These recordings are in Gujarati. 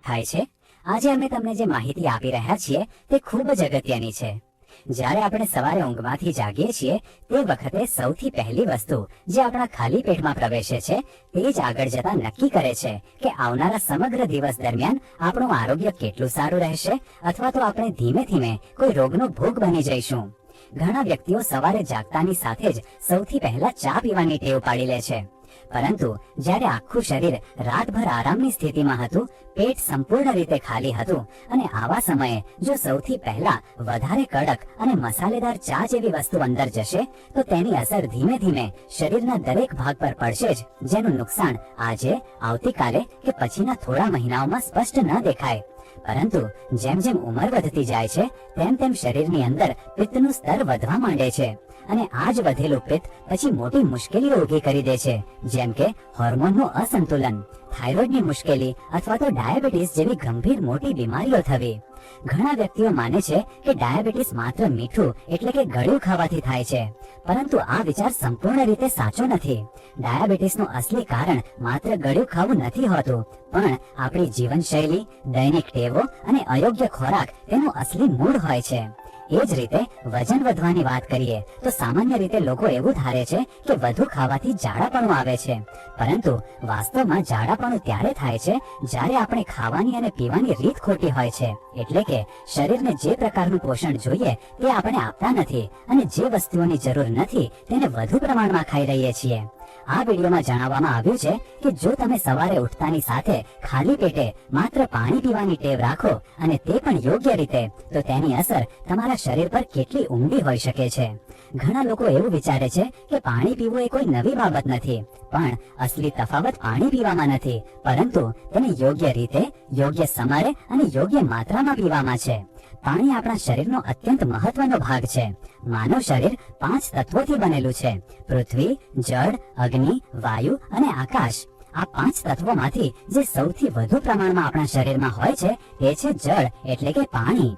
થાય છે? આજે અમે તમને જે માહિતી આપી રહ્યા છીએ તે ખૂબ જ અગત્યની છે. જ્યારે આપણે સવારે ઊંઘમાંથી જાગીએ છીએ તે વખતે સૌથી પહેલી વસ્તુ જે આપણા ખાલી પેટમાં પ્રવેશે છે તે જ આગળ જતા નક્કી કરે છે કે આવનારા સમગ્ર દિવસ દરમિયાન આપણું આરોગ્ય કેટલું સારું રહેશે અથવા તો આપણે ધીમે ધીમે કોઈ રોગનો ભોગ બની જઈશું. ઘણા વ્યક્તિઓ સવારે જાગતાની સાથે જ સૌથી પહેલા ચા પીવાની ટેવ પાડી લે છે, પરંતુ જ્યારે આખું શરીર રાતભર આરામની સ્થિતિમાં હતું, પેટ સંપૂર્ણ રીતે ખાલી હતું અને આવા સમયે જો સૌથી પહેલા વધારે કડક અને મસાલેદાર ચા જેવી વસ્તુ અંદર જશે તો તેની અસર ધીમે ધીમે શરીરના દરેક ભાગ પર પડશે જ, જેનું નુકસાન આજે, આવતીકાલે કે પછીના થોડા મહિનાઓમાં સ્પષ્ટ ન દેખાય. પરંતુ જેમ જેમ ઉંમર વધતી જાય છે તેમ તેમ શરીરની અંદર પિત્તનું સ્તર વધવા માંડે છે અને આ જ વધેલું પિત્ત પછી મોટી મુશ્કેલીઓ ઊભી કરી દે છે, જેમ કે હોર્મોનનું અસંતુલન, થાઇરોઇડની મુશ્કેલી અથવા તો ડાયાબિટીસ જેવી ગંભીર મોટી બીમારીઓ થવી. ઘણા વ્યક્તિઓ માને છે કે ડાયાબિટીસ માત્ર મીઠું એટલે કે ગળ્યું ખાવાથી થાય છે, પરંતુ આ વિચાર સંપૂર્ણ રીતે સાચો નથી. ડાયાબિટીસનું અસલી કારણ માત્ર ગળ્યું ખાવું નથી હોતું, પણ આપણી જીવનશૈલી, દૈનિક ટેવો અને અયોગ્ય ખોરાક તેનું અસલી મૂળ હોય છે. એ જ રીતે વજન વધવાની વાત કરીએ તો સામાન્ય રીતે લોકો એવું ધારે છે કે વધુ ખાવાથી જાડાપણું આવે છે, પરંતુ વાસ્તવમાં જાડાપણું ત્યારે થાય છે જ્યારે આપણે ખાવાની અને પીવાની રીત ખોટી હોય છે. એટલે કે શરીરને જે પ્રકારનું પોષણ જોઈએ તે આપણે આપતા નથી અને જે વસ્તુઓની જરૂર નથી તેને વધુ પ્રમાણમાં ખાઈ રહીએ છીએ. આ વિડીયોમાં જણાવવામાં આવ્યું છે કે જો તમે સવારે ઉઠતાની સાથે ખાલી પેટે માત્ર પાણી પીવાની ટેવ રાખો અને તે પણ યોગ્ય રીતે, તો તેની અસર તમારા શરીર પર કેટલી ઊંડી હોઈ શકે છે. ઘણા લોકો એવું વિચારે છે કે પાણી પીવું એ કોઈ નવી બાબત નથી, પણ અસલી તફાવત પાણી પીવામાં નથી, પરંતુ તેને યોગ્ય રીતે, યોગ્ય સમયે અને યોગ્ય માત્રામાં પીવામાં છે. પાણી આપણા શરીરનો અત્યંત મહત્વનો ભાગ છે. માનવ શરીર 5 તત્વોથી બનેલું છે: પૃથ્વી, જળ, અગ્નિ, વાયુ અને આકાશ. આ 5 તત્વોમાંથી જે સૌથી વધુ પ્રમાણમાં આપણા શરીરમાં હોય છે તે છે જળ એટલે કે પાણી.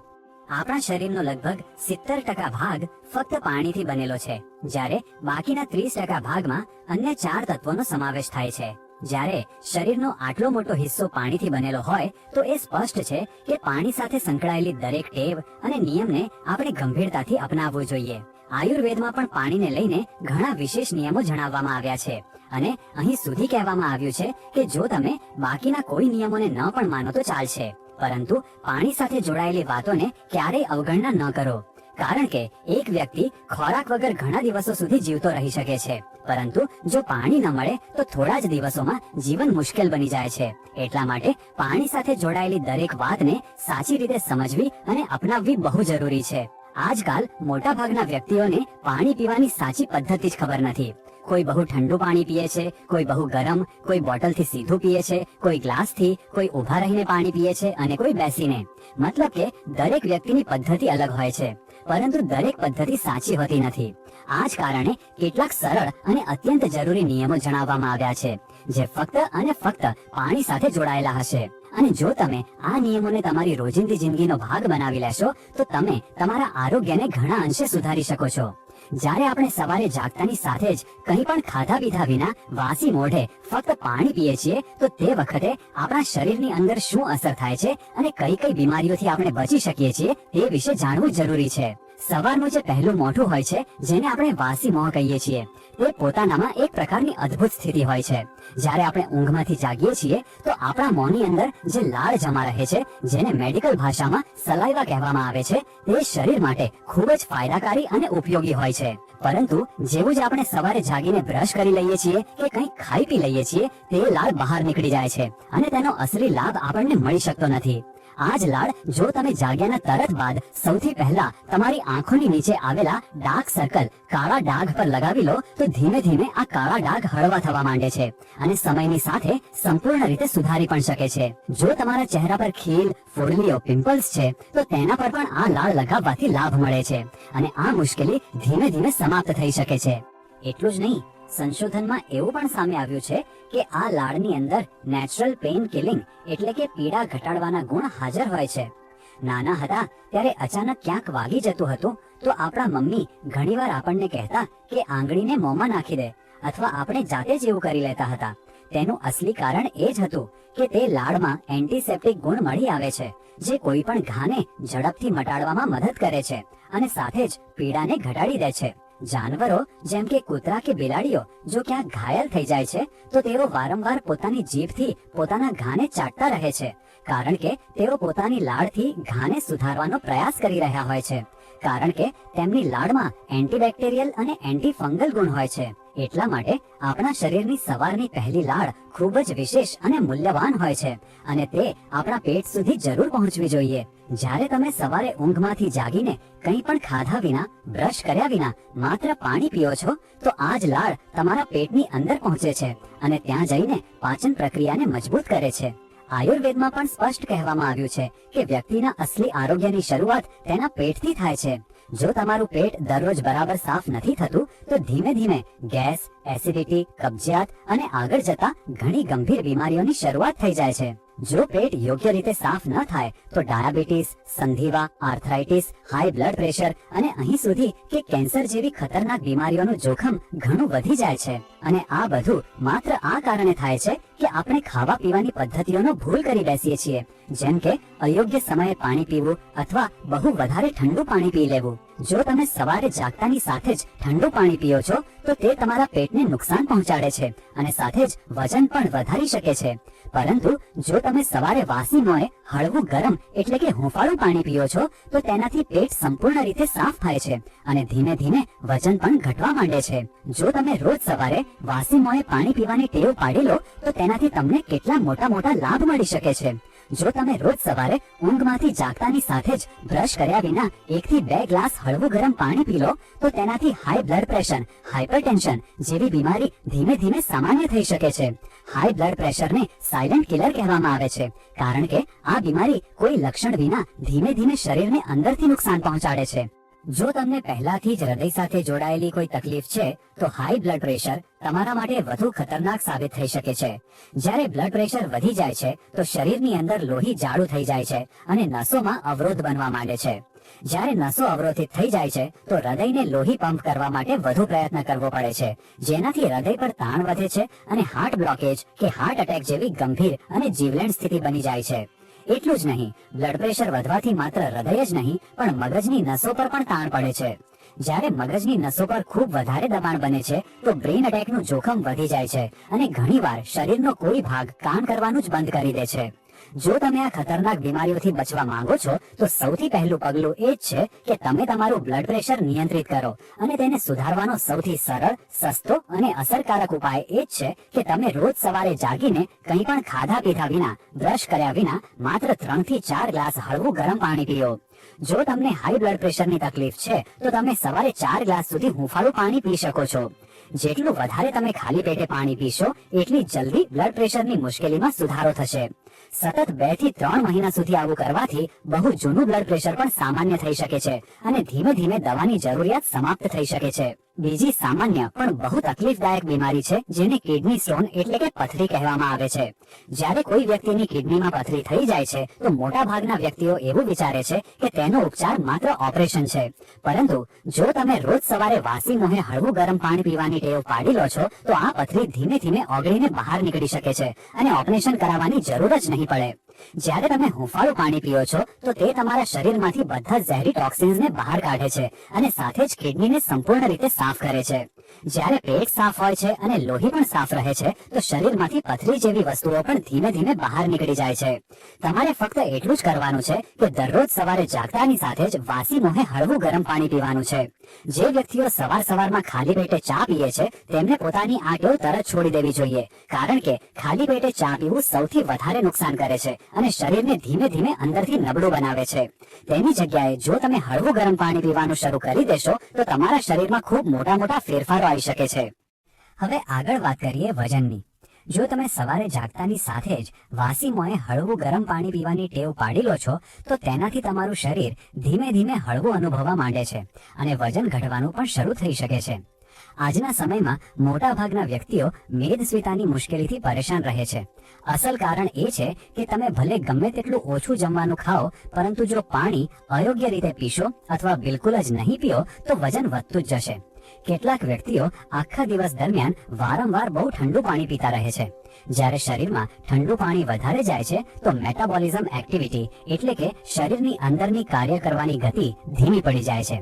આપણા શરીરનો લગભગ 70% ભાગ ફક્ત પાણીથી બનેલો છે, જ્યારે બાકીના 30% ભાગમાં અન્ય 4 તત્વોનો સમાવેશ થાય છે. જ્યારે શરીરનો આટલો મોટો હિસ્સો પાણીથી બનેલો હોય તો એ સ્પષ્ટ છે કે પાણી સાથે સંકળાયેલી દરેક ટેવ અને નિયમને આપણે ગંભીરતાથી અપનાવવું જોઈએ. આયુર્વેદમાં પણ પાણીને લઈને ઘણા વિશેષ નિયમો જણાવવામાં આવ્યા છે અને અહીં સુધી કહેવામાં આવ્યું છે કે જો તમે બાકીના કોઈ નિયમોને ન પણ માનો તો ચાલશે, પરંતુ પાણી સાથે જોડાયેલી વાતોને ક્યારેય અવગણના ન કરો. કારણ કે એક વ્યક્તિ ખોરાક વગર ઘણા દિવસો સુધી જીવતો રહી શકે છે, પરંતુ જો પાણી ન મળે તો થોડા જ દિવસોમાં જીવન મુશ્કેલ બની જાય છે. એટલા માટે પાણી સાથે જોડાયેલી દરેક વાતને સાચી રીતે સમજવી અને અપનાવવી બહુ જરૂરી છે. આજકાલ મોટા ભાગના વ્યક્તિઓને પાણી પીવાની સાચી પદ્ધતિ જ ખબર નથી. કોઈ બહુ ઠંડુ પાણી પીએ છે, કોઈ બહુ ગરમ, કોઈ બોટલથી સીધું પીએ છે, કોઈ ગ્લાસથી, કોઈ ઊભા રહીને પાણી પીએ છે અને કોઈ બેસીને. મતલબ કે દરેક વ્યક્તિની પદ્ધતિ અલગ હોય છે, પરંતુ દરેક પદ્ધતિ સાચી હોતી નથી. આ જ કારણે કેટલાક સરળ અને અત્યંત જરૂરી નિયમો જણાવવામાં આવ્યા છે જે ફક્ત અને ફક્ત પાણી સાથે જોડાયેલા હશે. અને જો તમે આ નિયમોને તમારી રોજિંદી જિંદગીનો ભાગ બનાવી લેશો તો તમે તમારા આરોગ્યને ઘણા અંશે સુધારી શકો છો. જ્યારે આપણે સવારે જાગતાની સાથે જ કંઈ પણ ખાધા પીધા વિના વાસી મોઢે ફક્ત પાણી પીએ છીએ તો તે વખતે આપણા શરીરની અંદર શું અસર થાય છે અને કઈ કઈ બીમારીઓથી આપણે બચી શકીએ છીએ તે વિશે જાણવું જરૂરી છે. સવારનું જે પહેલું મોઢું હોય છે, જેને આપણે વાસી મોં કહીએ છીએ, તે પોતાનામાં એક પ્રકારની અદ્ભુત સ્થિતિ હોય છે. જ્યારે આપણે ઊંઘમાંથી જાગીએ છીએ તો આપણા મોંની અંદર જે લાળ જમા રહે છે, જેને મેડિકલ ભાષામાં સલાઇવા કહેવામાં આવે છે, તે શરીર માટે ખૂબ જ ફાયદાકારી અને ઉપયોગી હોય છે. પરંતુ જેવું જ આપણે સવારે જાગીને બ્રશ કરી લઈએ છીએ કે કંઈક ખાઈ પી લઈએ છીએ, તે લાળ બહાર નીકળી જાય છે અને તેનો અસલી લાભ આપણને મળી શકતો નથી. આ જ લાળ જો તમે જાગ્યાના તરત બાદ સૌથી પહેલા તમારી આંખોની નીચે આવેલા ડાર્ક સર્કલ, કાળા ડાઘ પર લગાવી લો તો ધીમે ધીમે આ કાળા ડાઘ હળવા થવા માંડે છે અને સમયની સાથે સંપૂર્ણ રીતે સુધારી પણ શકે છે. જો તમારા ચહેરા પર ખીલ, ફોડલીઓ, પિમ્પલ્સ છે તો તેના પર પણ આ લાળ લગાવવાથી લાભ મળે છે અને આ મુશ્કેલી ધીમે ધીમે સમાપ્ત થઈ શકે છે. એટલું જ નહીં, સંશોધનમાં એવું પણ સામે આવ્યું છે કે આ લાળની અંદર નેચરલ પેઇન કિલિંગ એટલે કે પીડા ઘટાડવાના ગુણ હાજર હોય છે. નાના હતા ત્યારે અચાનક ક્યાંક વાગી જતું હતું તો આપણા મમ્મી ઘણીવાર આપણને કહેતા કે આંગળીને મોંમાં નાખી દે, અથવા આપણે જાતે જ એવું કરી લેતા હતા. તેનું અસલી કારણ એ જ હતું કે તે લાળમાં એન્ટીસેપ્ટિક ગુણ મળી આવે છે, જે કોઈ પણ ઘાને ઝડપથી મટાડવામાં મદદ કરે છે અને સાથે જ પીડાને ઘટાડી દે છે. જાનવરો જેમ કે કૂતરા કે બિલાડીઓ જો ક્યાંક ઘાયલ થઈ જાય છે તો તેઓ વારંવાર પોતાની જીભથી પોતાના ઘાને ચાટતા રહે છે, કારણ કે તેઓ પોતાની લાળથી ઘાને સુધારવાનો પ્રયાસ કરી રહ્યા હોય છે, કારણ કે તેમની લાળમાં એન્ટીબેક્ટેરિયલ અને એન્ટીફંગલ ગુણ હોય છે. એટલા માટે આપણા શરીરની સવારની પહેલી લાળ ખૂબ જ વિશેષ અને મૂલ્યવાન હોય છે અને તે આપણા પેટ સુધી જરૂર પહોંચવી જોઈએ. જ્યારે તમે સવારે ઊંઘમાંથી જાગીને કંઈ પણ ખાધા વિના, બ્રશ કર્યા વિના માત્ર પાણી પીઓ છો તો આ જ લાળ તમારા પેટની અંદર પહોંચે છે અને ત્યાં જઈને પાચન પ્રક્રિયાને મજબૂત કરે છે. આયુર્વેદમાં પણ સ્પષ્ટ કહેવામાં આવ્યું છે કે વ્યક્તિના અસલી આરોગ્યની શરૂઆત તેના પેટથી થાય છે. જો તમારું પેટ દરરોજ બરાબર સાફ નથી થતું તો ધીમે ધીમે ગેસ, એસિડિટી, કબજિયાત અને આગળ જતા ઘણી ગંભીર બીમારીઓની શરૂઆત થઈ જાય છે. જો પેટ યોગ્ય રીતે સાફ ન થાય તો ડાયાબિટીસ, સંધિવા, આર્થરાઇટિસ, હાઈ બ્લડ પ્રેશર અને અહીં સુધી કે કેન્સર જેવી ખતરનાક બીમારીઓનું જોખમ ઘણું વધી જાય છે. અને આ બધું માત્ર આ કારણે થાય છે કે આપણે ખાવા પીવાની પદ્ધતિઓનો ભૂલ કરી બેસીએ છીએ, જેમ કે અયોગ્ય સમયે પાણી પીવું અથવા બહુ વધારે ઠંડુ પાણી પી લેવું. જો તમે સવારે જાગતાની સાથે જ ઠંડુ પાણી પીઓ છો તો તે તમારા પેટને નુકસાન પહોંચાડે છે અને સાથે જ વજન પણ વધારી શકે છે. પરંતુ જો તમે સવારે વાસી મોંએ હળવું ગરમ એટલે કે હુંફાળું પાણી પીઓ છો તો તેનાથી પેટ સંપૂર્ણ રીતે સાફ થાય છે અને ધીમે ધીમે વજન પણ ઘટવા માંડે છે. જો તમે રોજ સવારે વાસી મોંએ પાણી પીવાની ટેવ પાડી લો તો તેનાથી તમને કેટલા મોટા મોટા લાભ મળી શકે છે. જો તમે રોજ સવારે ઊંઘમાંથી જાગતાની સાથે જ બ્રશ કર્યા વિના 1 થી 2 ગ્લાસ હળવું ગરમ પાણી પી લો તો તેનાથી હાઈ બ્લડ પ્રેશર, હાઇપરટેન્શન જેવી બીમારી ધીમે ધીમે સામાન્ય થઈ શકે છે. હાઈ બ્લડ પ્રેશરને સાયલેન્ટ કિલર કહેવામાં આવે છે, કારણ કે આ બીમારી કોઈ લક્ષણ વિના ધીમે ધીમે શરીરને અંદરથી નુકસાન પહોંચાડે છે. જો તમને પહેલાથી જ હૃદય સાથે જોડાયેલી કોઈ તકલીફ છે તો હાઈ બ્લડ પ્રેશર તમારા માટે વધુ ખતરનાક સાબિત થઈ શકે છે. જ્યારે બ્લડ પ્રેશર વધી જાય છે તો શરીરની અંદર લોહી જાડું થઈ જાય છે અને નસોમાં અવરોધ બનવા માંડે છે. જ્યારે નસો અવરોધિત થઈ જાય છે તો હૃદયને લોહી પંપ કરવા માટે વધુ પ્રયત્ન કરવો પડે છે, જેનાથી હૃદય પર તાણ વધે છે અને હાર્ટ બ્લોકેજ કે હાર્ટ એટેક જેવી ગંભીર અને જીવલેણ સ્થિતિ બની જાય છે. એટલું જ નહીં, બ્લડ પ્રેશર વધવાથી માત્ર હૃદય જ નહીં પણ મગજની નસો પર પણ તાણ પડે છે. જ્યારે મગજની નસો પર ખૂબ વધારે દબાણ બને છે તો બ્રેઇન એટેકનું જોખમ વધી જાય છે અને ઘણીવાર શરીરનો કોઈ ભાગ કામ કરવાનું જ બંધ કરી દે છે. જો તમે આ ખતરનાક બીમારીઓથી બચવા માંગો છો તો સૌથી પહેલું પગલું એ જ છે કે તમે તમારું બ્લડ પ્રેશર નિયંત્રિત કરો અને તેને સુધારવાનો સૌથી સરળ, સસ્તો અને અસરકારક ઉપાય એ જ છે કે તમે રોજ સવારે જાગીને કંઈ પણ ખાધા પીધા વિના, બ્રશ કર્યા વિના માત્ર 3 થી 4 ગ્લાસ હળવું ગરમ પાણી પીઓ. જો તમને હાઈ બ્લડ પ્રેશરની તકલીફ છે તો તમે સવારે 4 ગ્લાસ સુધી હુંફાળું પાણી પી શકો છો. જેટલું વધારે તમે ખાલી પેટે પાણી પીશો એટલી જલ્દી બ્લડ પ્રેશરની મુશ્કેલીમાં સુધારો થશે. સતત 2 થી 3 મહિના સુધી આવું કરવાથી બહુ જૂનું બ્લડ પ્રેશર પણ સામાન્ય થઈ શકે છે અને ધીમે ધીમે દવાની જરૂરિયાત સમાપ્ત થઈ શકે છે. બીજી સામાન્ય પણ બહુ તકલીફદાયક બીમારી છે જેને કિડની સ્ટોન એટલે કે પથરી કહેવામાં આવે છે. જ્યારે કોઈ વ્યક્તિની કિડનીમાં પથરી થઈ જાય છે તો મોટા ભાગના વ્યક્તિઓ એવું વિચારે છે કે તેનો ઉપચાર માત્ર ઓપરેશન છે, પરંતુ જો તમે રોજ સવારે વાસી મોંએ હળવું ગરમ પાણી પીવાની ટેવ પાડી લો છો તો આ પથરી ધીમે ધીમે ઓગળીને બહાર નીકળી શકે છે અને ઓપરેશન કરાવવાની જરૂર જ નહીં પડે. જ્યારે તમે હુંફાળું પાણી પીઓ છો તો તે તમારા શરીરમાંથી બધા ઝેરી ટોક્સિન્સને બહાર કાઢે છે અને સાથે જ કિડનીને સંપૂર્ણ રીતે સાફ કરે છે. જ્યારે પેટ સાફ હોય છે અને લોહી પણ સાફ રહે છે તો શરીરમાંથી પથરી જેવી વસ્તુઓ પણ ધીમે ધીમે બહાર નીકળી જાય છે. તમારે ફક્ત એટલું જ કરવાનું છે કે દરરોજ સવારે જાગતાની સાથે જ વાસી મોંએ હળવું ગરમ પાણી પીવાનું છે. જે વ્યક્તિઓ સવારમાં ખાલી પેટે ચા પીએ છે તેમને પોતાની આ ટેવ તરત છોડી દેવી જોઈએ, કારણ કે ખાલી પેટે ચા પીવું સૌથી વધારે નુકસાન કરે છે અને શરીરને ધીમે ધીમે અંદરથી નબળું બનાવે છે. તેની જગ્યાએ જો તમે હળવું ગરમ પાણી પીવાનું શરૂ કરી દેશો તો તમારા શરીરમાં ખૂબ મોટા મોટા ફેરફારો આવી શકે છે. હવે આગળ વાત કરીએ વજનની. જો તમે સવારે જાગતાની સાથે જ વાસી મોંએ હળવું ગરમ પાણી પીવાની ટેવ પાડી લો છો તો તેનાથી તમારું શરીર ધીમે ધીમે હળવું અનુભવવા માંડે છે અને વજન ઘટવાનું પણ શરૂ થઈ શકે છે. આજના સમયમાં મોટા ભાગના વ્યક્તિઓ મેદસ્વીતાની મુશ્કેલીથી પરેશાન રહે છે. અસલ કારણ એ છે કે તમે ભલે ગમે તેટલું ઓછું જમવાનું ખાઓ, પરંતુ જો પાણી અયોગ્ય રીતે પીશો અથવા બિલકુલ જ નહીં પીઓ તો વજન વધતું જ જશે. કેટલાક વ્યક્તિઓ આખા દિવસ દરમિયાન વારંવાર બહુ ઠંડુ પાણી પીતા રહે છે જ્યારે શરીરમાં ઠંડુ પાણી વધારે જાય છે તો મેટાબોલિઝમ એક્ટિવિટી એટલે કે શરીરની અંદરની કાર્ય કરવાની ગતિ ધીમી પડી જાય છે.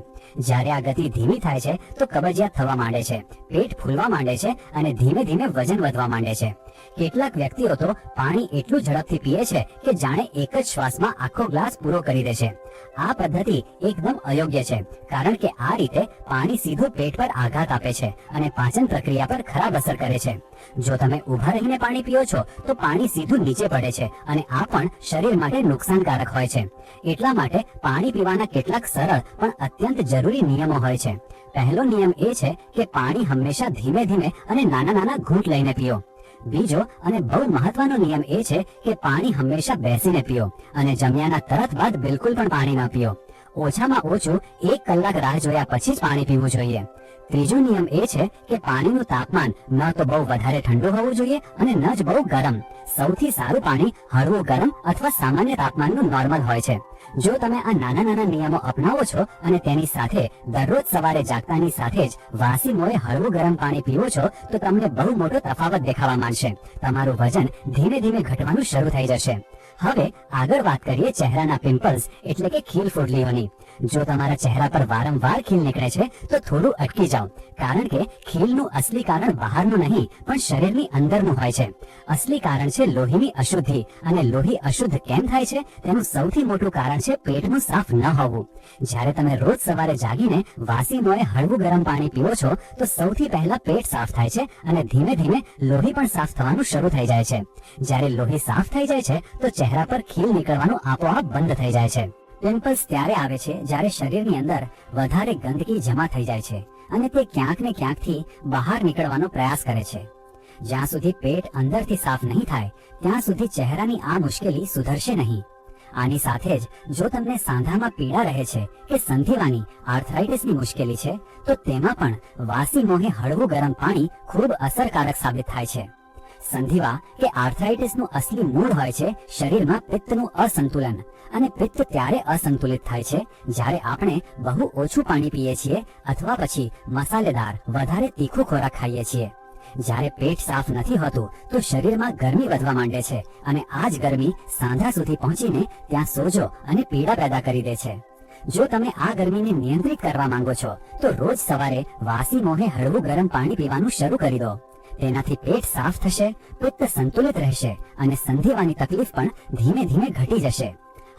જ્યારે આ ગતિ ધીમી થાય છે તો કબજિયાત થવા માંડે છે, પેટ ફૂલવા માંડે છે અને ધીમે ધીમે વજન વધવા માંડે છે. કેટલાક વ્યક્તિઓ તો પાણી એટલું ઝડપથી પીએ છે કે જાણે એક જ શ્વાસમાં આખો ગ્લાસ પૂરો કરી દે છે. આ પદ્ધતિ એકદમ અયોગ્ય છે, કારણ કે આ રીતે પાણી સીધું પેટ પર આઘાત આપે છે અને પાચન પ્રક્રિયા પર ખરાબ અસર કરે છે. જો તમે ઊભા રહીને પાણી પીઓ છો તો પાણી સીધું નીચે પડે છે અને આ પણ શરીર માટે નુકસાનકારક હોય છે. એટલા માટે પાણી પીવાના કેટલાક સરળ પણ અત્યંત જરૂરી નિયમો હોય છે. પહેલો નિયમ એ છે કે પાણી હંમેશા ધીમે ધીમે અને નાના નાના ઘૂંટ લઈને પીઓ. બીજો અને બહુ મહત્વનો નિયમ એ છે કે પાણી હંમેશા બેસીને પીઓ અને જમ્યાના તરત બાદ બિલકુલ પણ પાણી ન પીઓ. ઓછામાં ઓછું 1 કલાક રાહ જોયા પછી જ પાણી પીવું જોઈએ. ત્રીજો નિયમ એ છે કે પાણીનું તાપમાન ન તો બહુ વધારે ઠંડુ હોવું જોઈએ અને ન જ બહુ ગરમ. સૌથી સારું પાણી હળવું ગરમ અથવા સામાન્ય તાપમાનનું નોર્મલ હોય છે. જો તમે આ નાના નાના નિયમો અપનાવો છો અને તેની સાથે દરરોજ સવારે જાગતાની સાથે જ વાસી મોએ હળવું ગરમ પાણી પીવો છો તો તમને બહુ મોટો તફાવત દેખાવા માંડશે. તમારું વજન ધીમે ધીમે ઘટવાનું શરૂ થઈ જશે. હવે આગળ વાત કરીએ ચહેરાના પિમ્પલ્સ એટલે કે ખીલ ફૂટલીઓની. જો તમારા ચહેરા પર વારંવાર ખીલ નીકળે છે તો થોડું અટકી જાઓ, કારણ કે ખીલનું અસલી કારણ બહારનું નહીં પણ શરીરની અંદરનું હોય છે. અસલી કારણ છે લોહીની અશુદ્ધિ, અને લોહી અશુદ્ધ કેમ થાય છે તેનું સૌથી મોટું કારણ છે પેટનું સાફ ન હોવું. જ્યારે તમે રોજ સવારે જાગીને વાસી મોએ હળવું ગરમ પાણી પીવો છો તો સૌથી પહેલા પેટ સાફ થાય છે અને ધીમે ધીમે લોહી પણ સાફ થવાનું શરૂ થઈ જાય છે. જ્યારે લોહી સાફ થઈ જાય છે તો ચહેરા પર ખીલ નીકળવાનું આપોઆપ બંધ થઈ જાય છે. પિમ્પલ્સ ત્યારે આવે છે જ્યારે શરીરની અંદર વધારે ગંદકી જમા થઈ જાય છે અને તે ક્યાંક ને ક્યાંકથી બહાર નીકળવાનો પ્રયાસ કરે છે. જ્યાં સુધી પેટ અંદરથી સાફ નહીં થાય ત્યાં સુધી ચહેરાની આ મુશ્કેલી સુધરશે નહીં. આની સાથે જ જો તમને સાંધામાં પીડા રહે છે કે સંધિવાની આર્થરાઇટિસની મુશ્કેલી છે તો તેમાં પણ વાસી મોહે હળવું ગરમ પાણી ખૂબ અસરકારક સાબિત થાય છે. સંધિવા કે આર્થરાઇટિસનું અસલી મૂળ હોય છે શરીરમાં પિત્તનું અસંતુલન, અને પિત્ત ત્યારે અસંતુલિત થાય છે જ્યારે આપણે બહુ ઓછું પાણી પીએ છીએ અથવા પછી મસાલેદાર વધારે તીખું ખોરાક ખાઈએ છીએ. જ્યારે પેટ સાફ નથી હોતું તો શરીરમાં ગરમી વધવા માંડે છે અને આ જ ગરમી સાંધા સુધી પહોંચીને ત્યાં સોજો અને પીડા પેદા કરી દે છે. જો તમે આ ગરમીને નિયંત્રિત કરવા માંગો છો તો રોજ સવારે વાસી મોહે હળવું ગરમ પાણી પીવાનું શરૂ કરી દો. તેનાથી પેટ સાફ થશે, પિત્ત સંતુલિત રહેશે અને સંધિવાની તકલીફ પણ ધીમે ધીમે ઘટી જશે.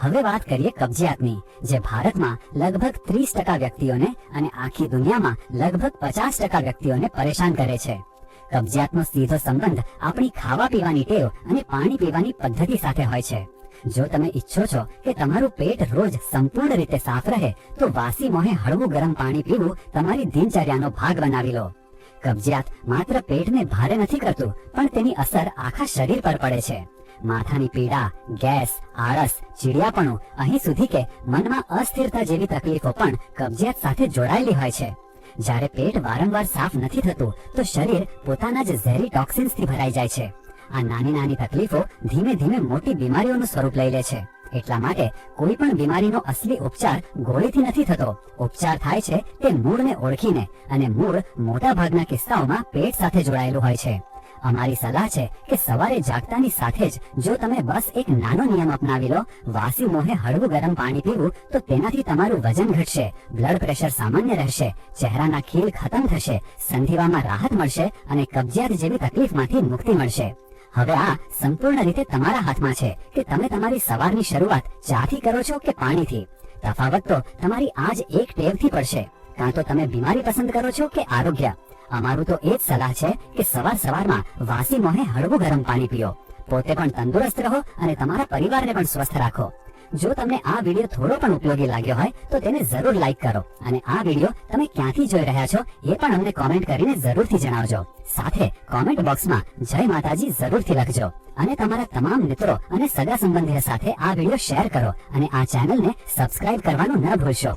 હવે વાત કરીએ કબજિયાતની, જે ભારતમાં લગભગ 30% વ્યક્તિઓને અને આખી દુનિયામાં લગભગ 50% વ્યક્તિઓને પરેશાન કરે છે. કબજિયાતનો સીધો સંબંધ આપણી ખાવા પીવાની ટેવ અને પાણી પીવાની પદ્ધતિ સાથે હોય છે. જો તમે ઈચ્છો છો કે તમારું પેટ રોજ સંપૂર્ણ રીતે સાફ રહે તો વાસી મોહે હળવું ગરમ પાણી પીવું તમારી દિનચર્યાનો ભાગ બનાવી લો. કબજિયાત માત્ર પેટને ભારે નથી કરતું પણ તેની અસર આખા શરીર પર પડે છે. માથાની પીડા, ગેસ, આળસ, ચીડિયાપણું, અહીં સુધી કે મનમાં અસ્થિરતા જેવી તકલીફો પણ કબજિયાત સાથે જોડાયેલી હોય છે. જ્યારે પેટ વારંવાર સાફ નથી થતું તો શરીર પોતાના જ ઝેરી ટોક્સિન્સથી ભરાઈ જાય છે. આ નાની નાની તકલીફો ધીમે ધીમે મોટી બીમારીઓનું સ્વરૂપ લઈ લે છે. એટલા માટે કોઈ પણ બીમારીનો અસલી ઉપચાર ગોળીથી નથી થતો. ઉપચાર થાય છે તે મૂળને ઓળખીને, અને મૂળ મોટા ભાગના કિસ્સાઓમાં પેટ સાથે જોડાયેલું હોય છે. અમારી સલાહ છે કે સવારે જાગતાની સાથે જ જો તમે બસ એક નાનો નિયમ અપનાવી લો, વાસી મોહે હળવું ગરમ પાણી પીવું, તો તેનાથી તમારું વજન ઘટશે, બ્લડ પ્રેશર સામાન્ય રહેશે, ચહેરાના ખીલ ખતમ થશે, સંધિવામાં રાહત મળશે અને કબજિયાત જેવી તકલીફમાંથી મુક્તિ મળશે. હવે આ સંપૂર્ણ રીતે તમારા હાથમાં છે કે તમે તમારી સવારની શરૂઆત ચાથી કરો છો કે પાણીથી. તફાવત તો તમારી આજ એક ટેવથી પડશે. કાં તો તમે બીમારી પસંદ કરો છો કે આરોગ્ય. અમારું તો એ જ સલાહ છે કે સવાર સવારમાં વાસી મોહે હળવું ગરમ પાણી પીઓ. પોતે પણ તંદુરસ્ત રહો અને તમારા પરિવારને પણ સ્વસ્થ રાખો. જો તમને આ વિડીયો થોડો પણ ઉપયોગી લાગ્યો હોય તો તેને જરૂર લાઈક કરો, અને આ વિડીયો તમે ક્યાંથી જોઈ રહ્યા છો એ પણ અમને કોમેન્ટ કરીને જરૂરથી જણાવજો. સાથે કોમેન્ટ બોક્સમાં જય માતાજી જરૂરથી લખજો, અને તમારા તમામ મિત્રો અને સગા સંબંધીઓ સાથે આ વિડીયો શેર કરો, અને આ ચેનલને સબસ્ક્રાઇબ કરવાનું ન ભૂલશો.